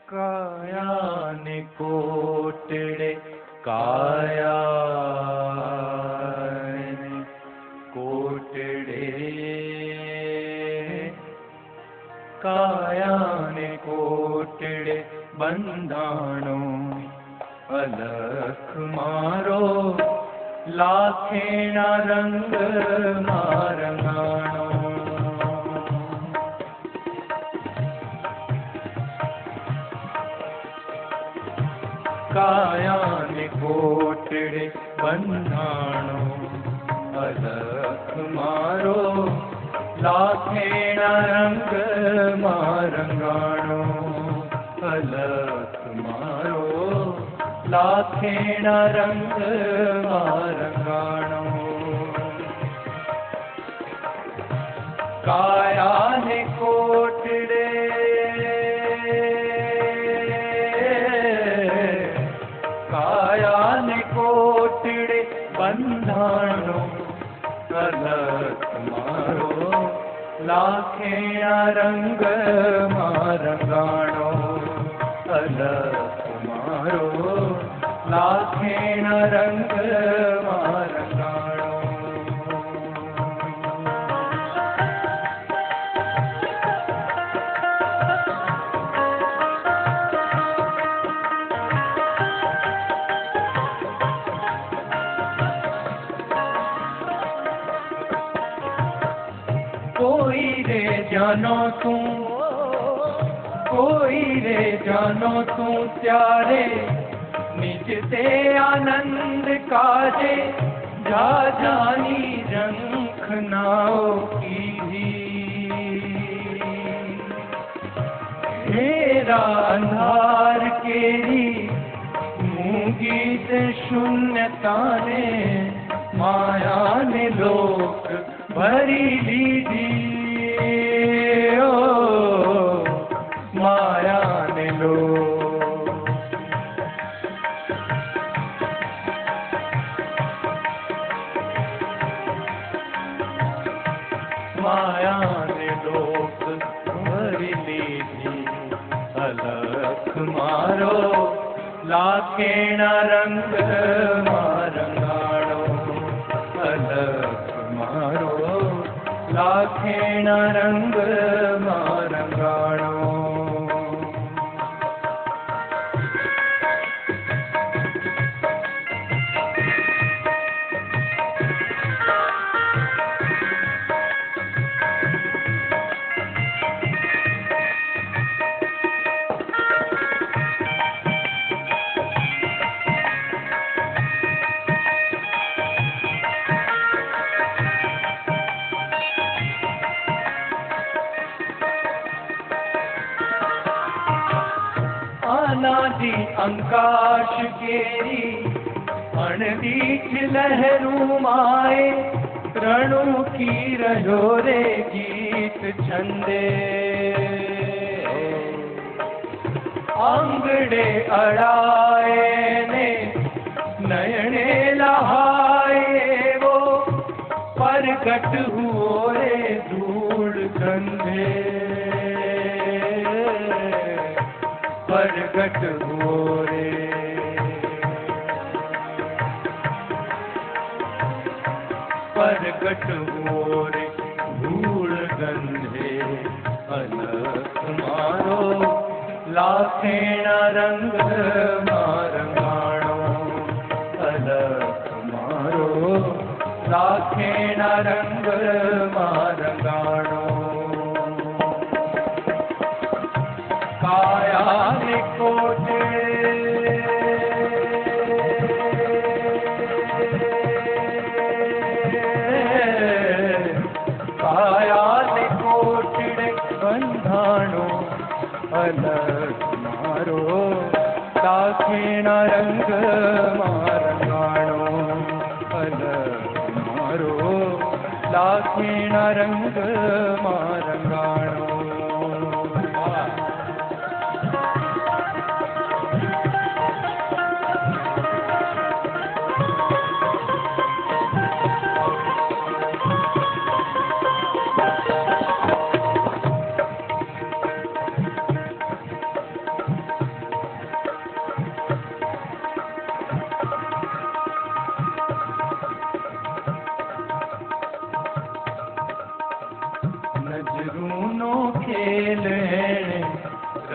काया ने कोटड़े काया ने कोटड़े काया ने कोटड़े बंधाणो अलख मारो लाखेना रंग मारंगाणो काया ने कोटड़े बंधाणो अलख मारो लाखेना रंग मारंगाणो अलख मारो लाखेना रंग मारंगाणो काया ने कोटड़े काया ने कोटड़े बंधाणो अलख मारो लाखेना रंग मारंगाणो अलख मारो लाखेना रंग मारंगाणो कोई रे जानो तू कोई रे जानो तू त्यारे निज ते आनंद काजे जा जानी रंख नाओ की हेरा अंधार केरी मूंगी ते शून्यता ने माया ने लोक भरी लीधी ओ माया ने लोक माया ने लोक भरी लीधी अलख मारो लाखेना रंग मारंगाणो अलख मारो लाखेना रंग मारंगाणो अनादि अंकाश केरी अणदीठ लहरू माए रणु की रहो रे गीत छंदे आंगड़े अड़ाए ने नयने लहाए वो परगट हुओ रे धूल गंधे परगट हुओ रे परगट हुओ रे धूल गंधे अलख मारो लाखेना रंग मारंगाणो अलख मारो लाखेना रंग मारंगाणो काया ने कोटड़े काया ने कोटड़े बंधाणो अलख मारो लाखेना रंग मारंगाणो अलख मारो लाखेना रंग मारंगाणो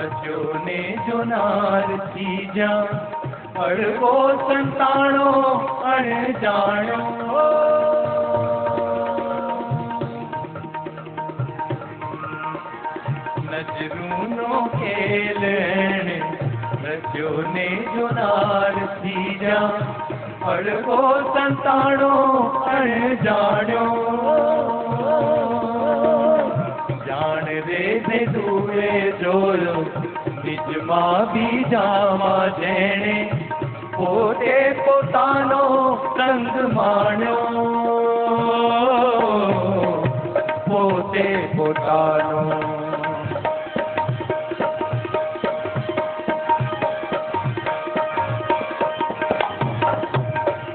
रचो ने जो नार चीजा अड़गो संताणो अणजाणो नजरूनो खेलण रचो ने जो नार चीजा अड़गो संताणो अणजाणो जान रे ने दूरे जोयो निजमा बीजामा जेणे पोते पोतानो रंग माण्यो पोते पोतानो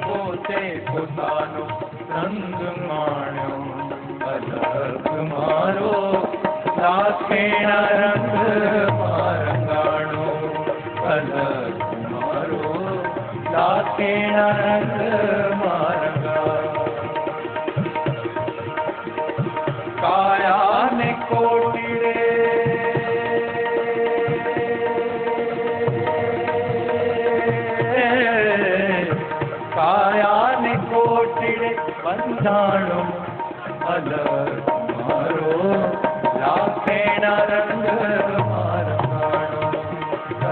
पोते पोतानो रंग माण्यो अलग मारो लाखेण रंग मारंगाणो अलग मारो लाखेण रंग मारंगाणो काया ने कोटिड़े काया ने कोटिड़े बंधाणो अलग मारो लाखेण रंग मारंगाणो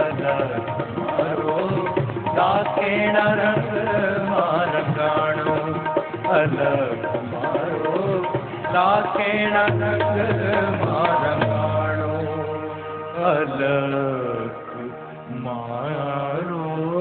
अलग मारो लाखेण रंग मारंगाणो अलग मारो लाखेण रंग मारंगाणो अलग मारो